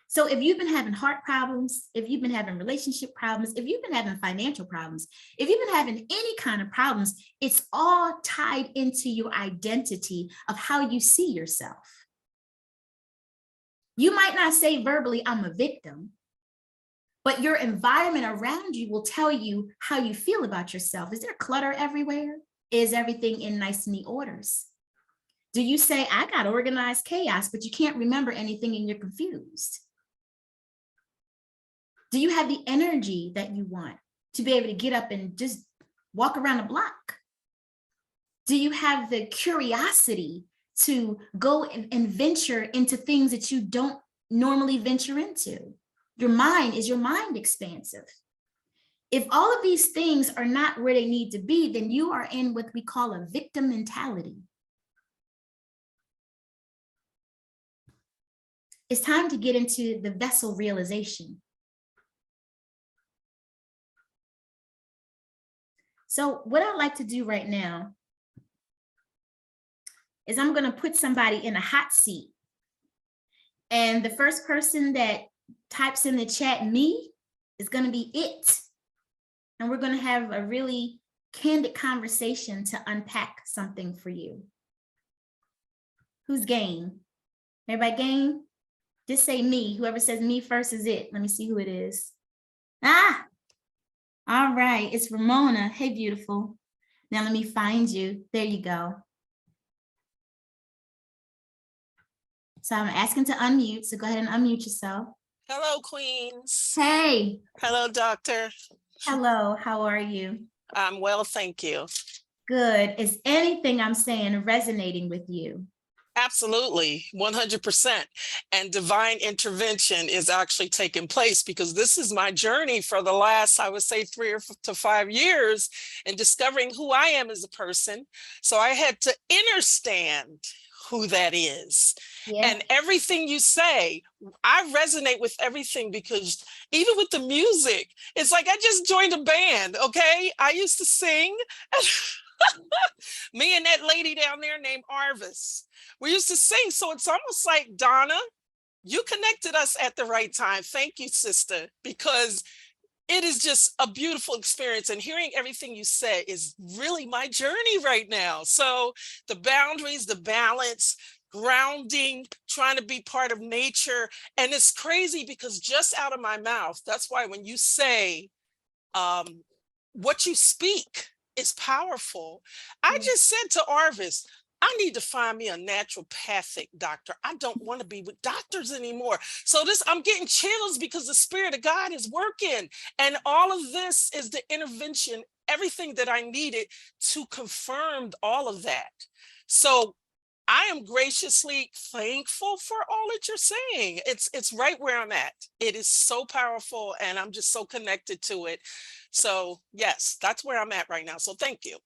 So if you've been having heart problems, if you've been having relationship problems, if you've been having financial problems, if you've been having any kind of problems, it's all tied into your identity of how you see yourself. You might not say verbally, I'm a victim, but your environment around you will tell you how you feel about yourself. Is there clutter everywhere? Is everything in nice, neat orders? Do you say, I got organized chaos, but you can't remember anything and you're confused? Do you have the energy that you want to be able to get up and just walk around the block? Do you have the curiosity to go and venture into things that you don't normally venture into? Is your mind expansive? If all of these things are not where they need to be, then you are in what we call a victim mentality. It's time to get into the vessel realization. So what I'd like to do right now is I'm going to put somebody in a hot seat. And the first person that types in the chat, me, is going to be it. And we're going to have a really candid conversation to unpack something for you. Who's game? Everybody game? Just say me. Whoever says me first is it. Let me see who it is. Ah, all right. It's Ramona. Hey, beautiful. Now let me find you. There you go. So I'm asking to unmute. So go ahead and unmute yourself. Hello, queens. Hey. Hello, doctor. Hello. How are you? I'm well, thank you. Good. Is anything I'm saying resonating with you? Absolutely, 100%. And divine intervention is actually taking place because this is my journey for the last, I would say, 3 to 5 years in discovering who I am as a person. So I had to understand who that is. Yeah. And everything you say, I resonate with everything because even with the music, it's like I just joined a band, okay? I used to sing. Me and that lady down there named Arvis, we used to sing. So it's almost like, Donna, you connected us at the right time. Thank you, sister, because it is just a beautiful experience. And hearing everything you said is really my journey right now. So the boundaries, the balance, grounding, trying to be part of nature. And it's crazy because just out of my mouth, that's why when you say what you speak is powerful. I just said to Arvis, I need to find me a naturopathic doctor. I don't want to be with doctors anymore. So I'm getting chills because the Spirit of God is working. And all of this is the intervention, everything that I needed to confirm all of that. So I am graciously thankful for all that you're saying. It's right where I'm at. It is so powerful and I'm just so connected to it. So yes, that's where I'm at right now. So thank you.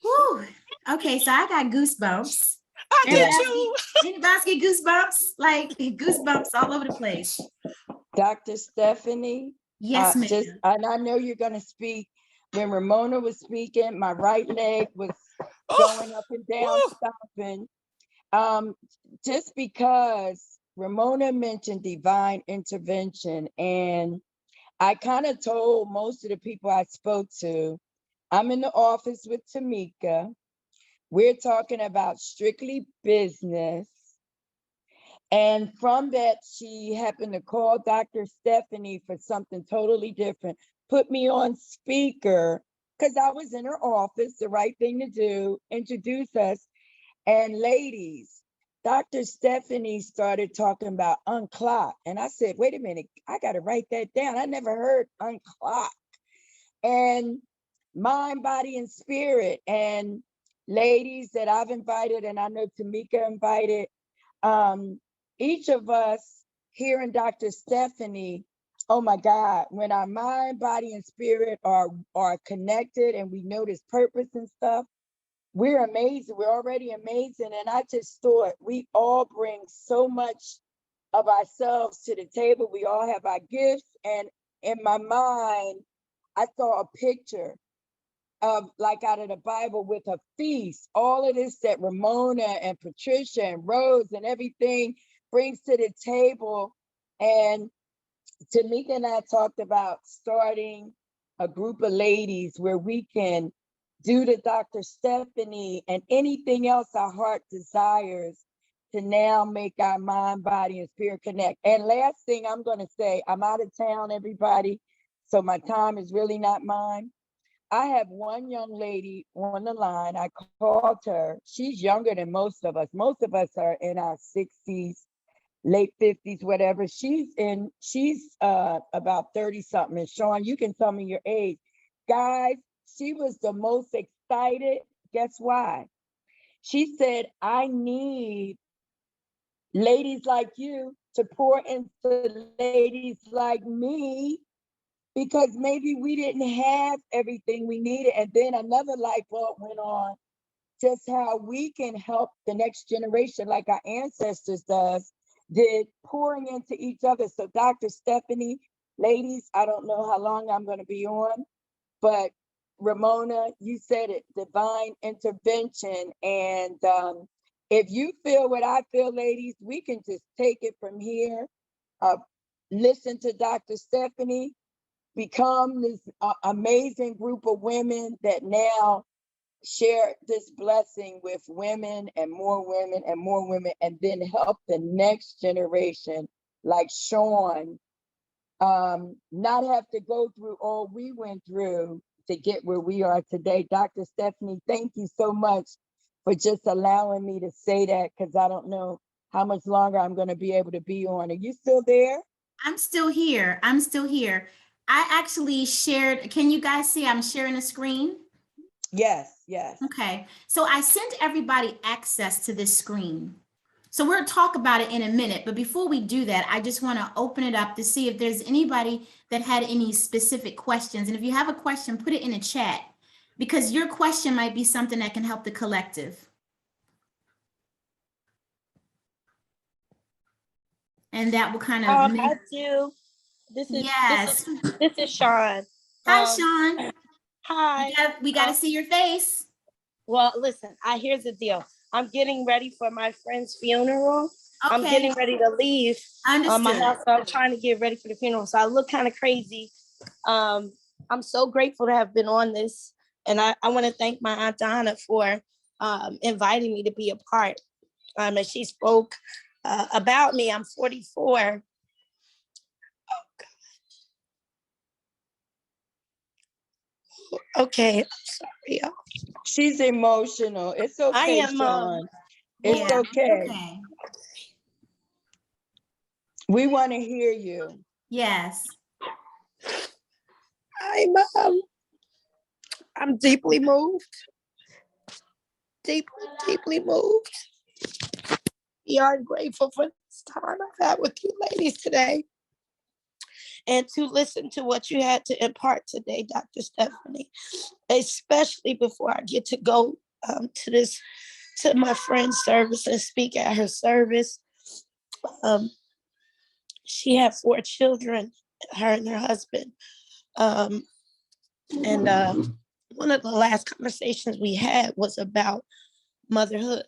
Woo. Okay, so I got goosebumps. I did too. Anybody get goosebumps? Like goosebumps all over the place. Dr. Stephanie. Yes, ma'am. And I know you're going to speak. When Ramona was speaking, my right leg was going up and down, stomping. Just because Ramona mentioned divine intervention, and I kind of told most of the people I spoke to, I'm in the office with Tamika. We're talking about strictly business. And from that, she happened to call Dr. Stephanie for something totally different, put me on speaker because I was in her office, the right thing to do, introduce us. And ladies, Dr. Stephanie started talking about unclock. And I said, wait a minute, I got to write that down. I never heard unclock. And mind, body, and spirit. And ladies that I've invited, and I know Tamika invited, each of us hearing Dr. Stephanie, oh my God, when our mind, body, and spirit are connected and we know this purpose and stuff, we're amazing. We're already amazing. And I just thought we all bring so much of ourselves to the table. We all have our gifts. And in my mind, I saw a picture of like out of the Bible with a feast, all of this that Ramona and Patricia and Rose and everything brings to the table. And Tamika and I talked about starting a group of ladies where we can do the Dr. Stephanie and anything else our heart desires to now make our mind, body, and spirit connect. And last thing I'm going to say, I'm out of town, everybody, so my time is really not mine. I have one young lady on the line. I called her. She's younger than most of us. Most of us are in our 60s, late 50s, whatever. She's about 30 something. And Sean, you can tell me your age. Guys, she was the most excited. Guess why? She said, I need ladies like you to pour into ladies like me because maybe we didn't have everything we needed. And then another light bulb went on, just how we can help the next generation like our ancestors did, pouring into each other. So Dr. Stephanie, ladies, I don't know how long I'm going to be on, but Ramona, you said it, divine intervention. And if you feel what I feel, ladies, we can just take it from here. Listen to Dr. Stephanie, become this amazing group of women that now share this blessing with women and more women and more women, and then help the next generation like Sean not have to go through all we went through to get where we are today. Dr. Stephanie, thank you so much for just allowing me to say that, because I don't know how much longer I'm going to be able to be on. Are you still there? I'm still here. I'm still here. I actually shared, can you guys see I'm sharing a screen? Yes, yes. Okay, so I sent everybody access to this screen. So we'll talk about it in a minute, but before we do that, I just want to open it up to see if there's anybody that had any specific questions. And if you have a question, put it in the chat, because your question might be something that can help the collective. And that will kind of I do. Yes. This is Sean. Hi, Sean. Hi. We got to see your face. Well, listen, here's the deal. I'm getting ready for my friend's funeral. Okay. I'm getting ready to leave my house. So I'm trying to get ready for the funeral. So I look kind of crazy. I'm so grateful to have been on this. And I want to thank my Aunt Donna for inviting me to be a part. And she spoke about me. I'm 44. Okay, I'm sorry, y'all. She's emotional. It's okay, I am, Sean. It's okay. We want to hear you. Yes. I'm deeply moved. Deeply moved. Beyond grateful for this time I've had with you ladies today. And to listen to what you had to impart today, Dr. Stephanie, especially before I get to go to my friend's service and speak at her service. She had 4 children, her and her husband. And one of the last conversations we had was about motherhood.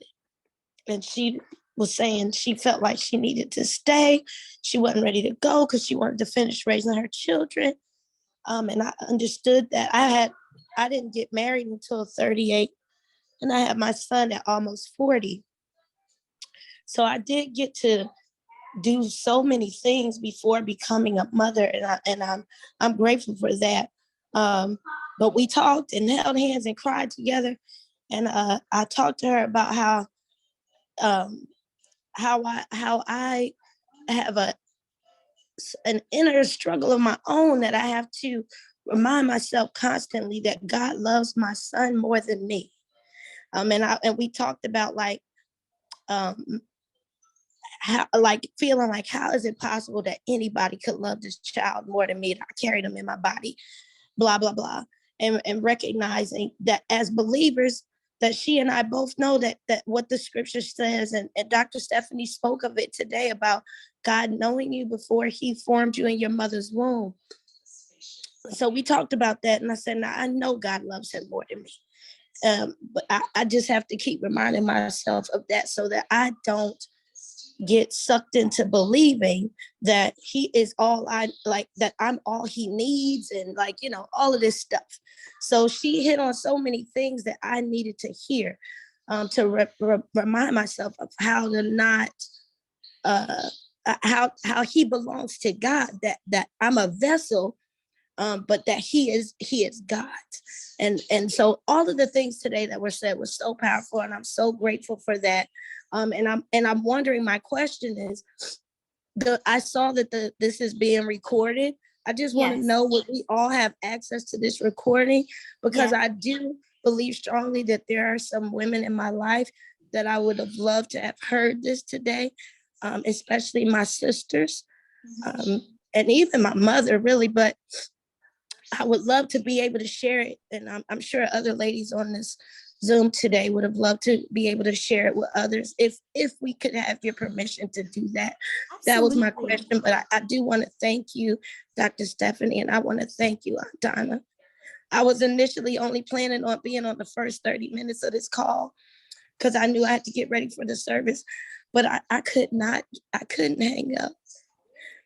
And she was saying she felt like she needed to stay. She wasn't ready to go because she wanted to finish raising her children. And I understood that. I didn't get married until 38, and I had my son at almost 40. So I did get to do so many things before becoming a mother, and I'm grateful for that. But we talked and held hands and cried together, and I talked to her about how I have an inner struggle of my own, that I have to remind myself constantly that God loves my son more than me. And we talked about how, feeling like, how is it possible that anybody could love this child more than me, that I carried him in my body, blah, blah, blah. And recognizing that as believers, that she and I both know that what the scripture says, and Dr. Stephanie spoke of it today about God knowing you before he formed you in your mother's womb. So we talked about that, and I said, now I know God loves him more than me. But I just have to keep reminding myself of that so that I don't get sucked into believing that he is all that I'm all he needs, and all of this stuff. So she hit on so many things that I needed to hear, to remind myself of how to not, how he belongs to God, that I'm a vessel, but that he is God. And so all of the things today that were said was so powerful, and I'm so grateful for that. And I'm wondering, my question is, I saw that this is being recorded. I just want to know, would we all have access to this recording? Because I do believe strongly that there are some women in my life that I would have loved to have heard this today, especially my sisters, and even my mother, really. But I would love to be able to share it. And I'm sure other ladies on this Zoom today would have loved to be able to share it with others if we could have your permission to do that. That was my question. But I do want to thank you, Dr. Stephanie, and I want to thank you, Aunt Donna. I was initially only planning on being on the first 30 minutes of this call because I knew I had to get ready for the service, but I couldn't hang up.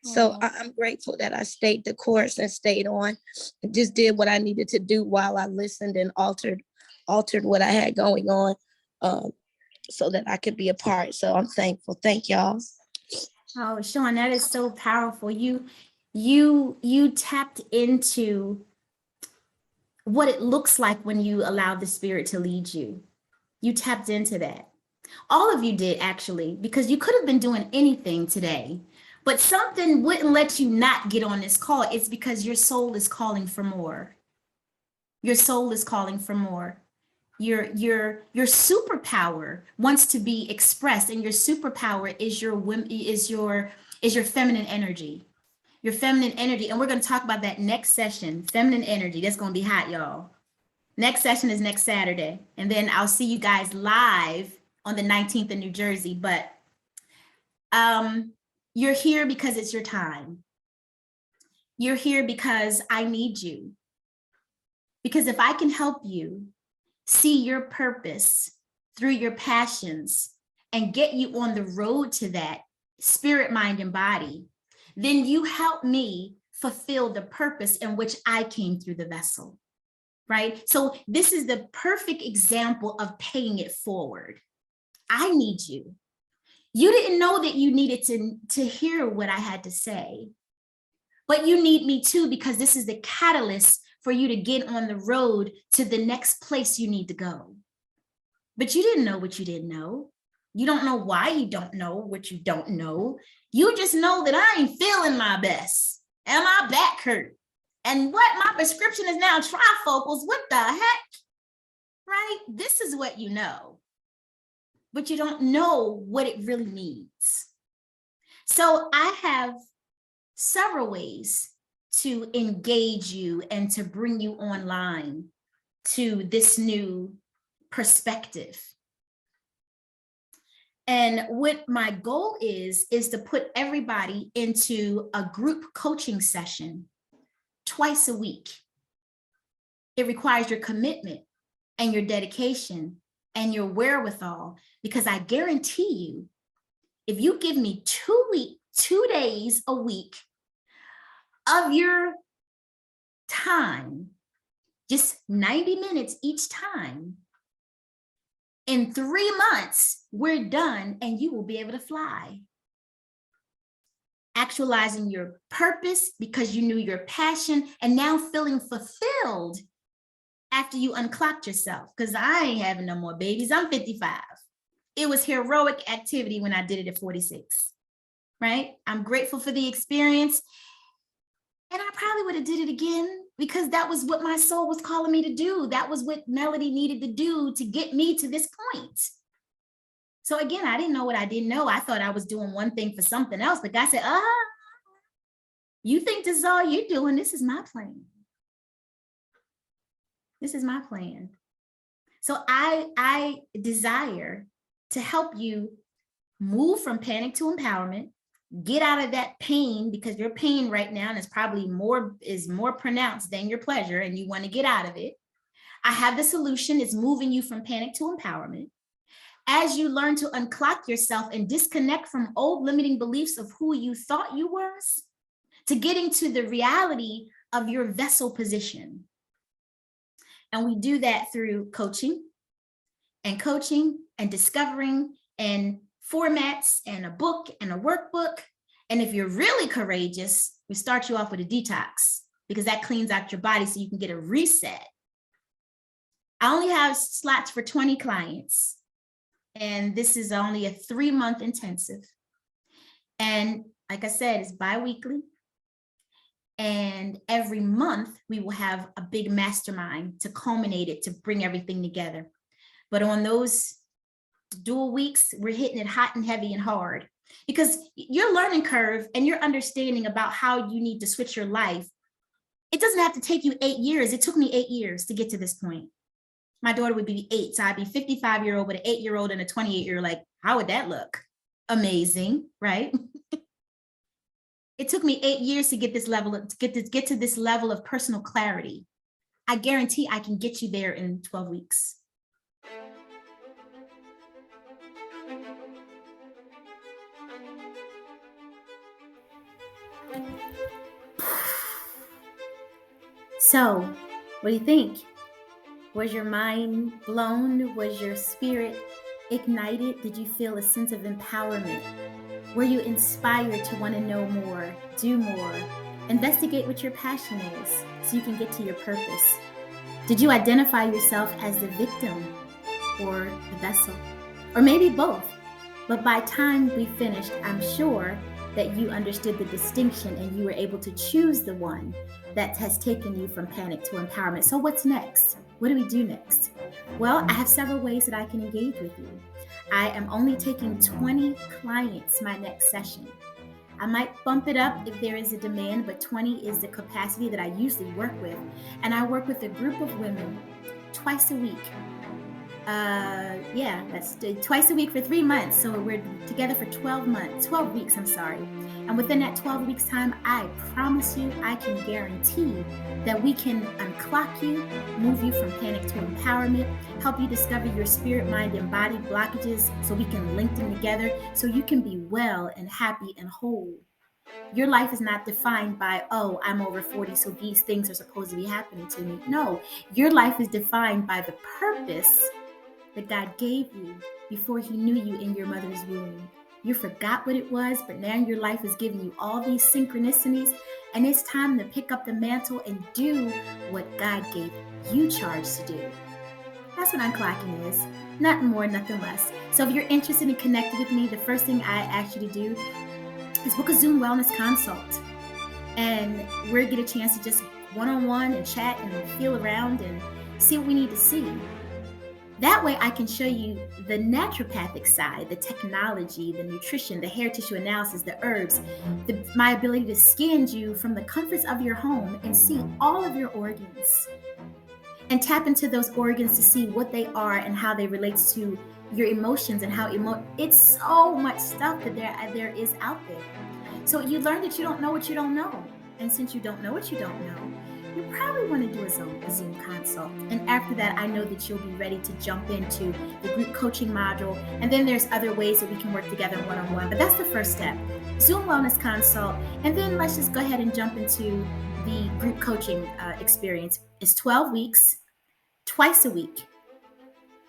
So I'm grateful that I stayed the course and stayed on and just did what I needed to do while I listened and altered what I had going on so that I could be a part. So I'm thankful. Thank y'all. Oh, Sean, that is so powerful. You tapped into what it looks like when you allow the Spirit to lead you. You tapped into that. All of you did, actually, because you could have been doing anything today, but something wouldn't let you not get on this call. It's because your soul is calling for more. Your soul is calling for more. Your superpower wants to be expressed, and your superpower is your feminine energy. Your feminine energy, and we're going to talk about that next session. Feminine energy, that's going to be hot, y'all. Next session is next Saturday, and then I'll see you guys live on the 19th in New Jersey. But you're here because it's your time. You're here because I need you. Because if I can help you see your purpose through your passions and get you on the road to that, spirit, mind, and body, then you help me fulfill the purpose in which I came through the vessel, right? So this is the perfect example of paying it forward. I need you. You didn't know that you needed to hear what I had to say, but you need me too, because this is the catalyst for you to get on the road to the next place you need to go. But you didn't know what you didn't know. You don't know why you don't know what you don't know. You just know that I ain't feeling my best and my back hurt. And what my prescription is now trifocals. What the heck? Right? This is what you know. But you don't know what it really means. So I have several ways to engage you and to bring you online to this new perspective. And what my goal is to put everybody into a group coaching session twice a week. It requires your commitment and your dedication and your wherewithal, because I guarantee you, if you give me 2 days a week of your time, just 90 minutes each time, in 3 months, we're done and you will be able to fly. Actualizing your purpose because you knew your passion and now feeling fulfilled after you unclocked yourself. Because I ain't having no more babies. I'm 55. It was heroic activity when I did it at 46, right? I'm grateful for the experience. And I probably would have did it again because that was what my soul was calling me to do. That was what Melody needed to do to get me to this point. So again, I didn't know what I didn't know. I thought I was doing one thing for something else, but God said, you think this is all you're doing? This is my plan. This is my plan. So I desire to help you move from panic to empowerment, get out of that pain, because your pain right now is probably more pronounced than your pleasure and you want to get out of it. I have the solution. It's moving you from panic to empowerment. As you learn to unclock yourself and disconnect from old limiting beliefs of who you thought you were, to getting to the reality of your vessel position. And we do that through coaching and discovering and formats and a book and a workbook. And if you're really courageous, we start you off with a detox because that cleans out your body so you can get a reset. I only have slots for 20 clients. And this is only a 3-month intensive. And like I said, it's bi-weekly. And every month we will have a big mastermind to culminate it, to bring everything together. But on those dual weeks, we're hitting it hot and heavy and hard because your learning curve and your understanding about how you need to switch your life It doesn't have to take you 8 years. It took me 8 years to get to this point. My daughter would be 8, so I'd be 55-year-old with an 8-year-old and a 28-year-old. Like, how would that look? Amazing, right? It took me 8 years to get this level of, get to this level of personal clarity. I guarantee I can get you there in 12 weeks. So, what do you think? Was your mind blown? Was your spirit ignited? Did you feel a sense of empowerment? Were you inspired to want to know more, do more, investigate what your passion is so you can get to your purpose? Did you identify yourself as the victim or the vessel? Or maybe both. But by time we finished, I'm sure that you understood the distinction and you were able to choose the one that has taken you from panic to empowerment. So what's next? What do we do next? Well, I have several ways that I can engage with you. I am only taking 20 clients my next session. I might bump it up if there is a demand, but 20 is the capacity that I usually work with. And I work with a group of women twice a week. That's twice a week for 3 months. So we're together for 12 weeks, And within that 12 weeks time, I promise you, I can guarantee that we can unclock you, move you from panic to empowerment, help you discover your spirit, mind, and body blockages so we can link them together so you can be well and happy and whole. Your life is not defined by, oh, I'm over 40, so these things are supposed to be happening to me. No, your life is defined by the purpose that God gave you before he knew you in your mother's womb. You forgot what it was, but now your life is giving you all these synchronicities, and it's time to pick up the mantle and do what God gave you charge to do. That's what unclocking is. Nothing more, nothing less. So if you're interested in connecting with me, the first thing I ask you to do is book a Zoom wellness consult. And we'll get a chance to just one-on-one and chat and feel around and see what we need to see. That way I can show you the naturopathic side, the technology, the nutrition, the hair tissue analysis, the herbs, my ability to scan you from the comforts of your home and see all of your organs and tap into those organs to see what they are and how they relate to your emotions and how it's so much stuff that there is out there. So you learn that you don't know what you don't know. And since you don't know what you don't know, you probably want to do a Zoom consult. And after that, I know that you'll be ready to jump into the group coaching module. And then there's other ways that we can work together one-on-one. But that's the first step, Zoom wellness consult. And then let's just go ahead and jump into the group coaching experience. It's 12 weeks, twice a week,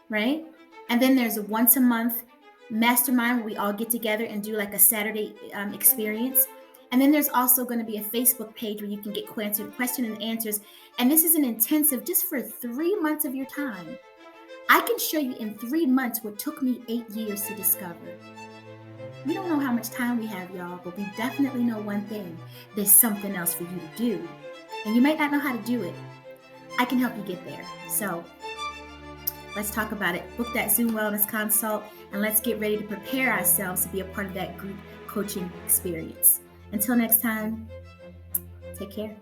right? And then there's a once a month mastermind where we all get together and do like a Saturday experience. And then there's also going to be a Facebook page where you can get question and answers. And this is an intensive just for 3 months of your time. I can show you in 3 months what took me 8 years to discover. We don't know how much time we have, y'all, but we definitely know one thing. There's something else for you to do. And you might not know how to do it. I can help you get there. So let's talk about it. Book that Zoom wellness consult and let's get ready to prepare ourselves to be a part of that group coaching experience. Until next time, take care.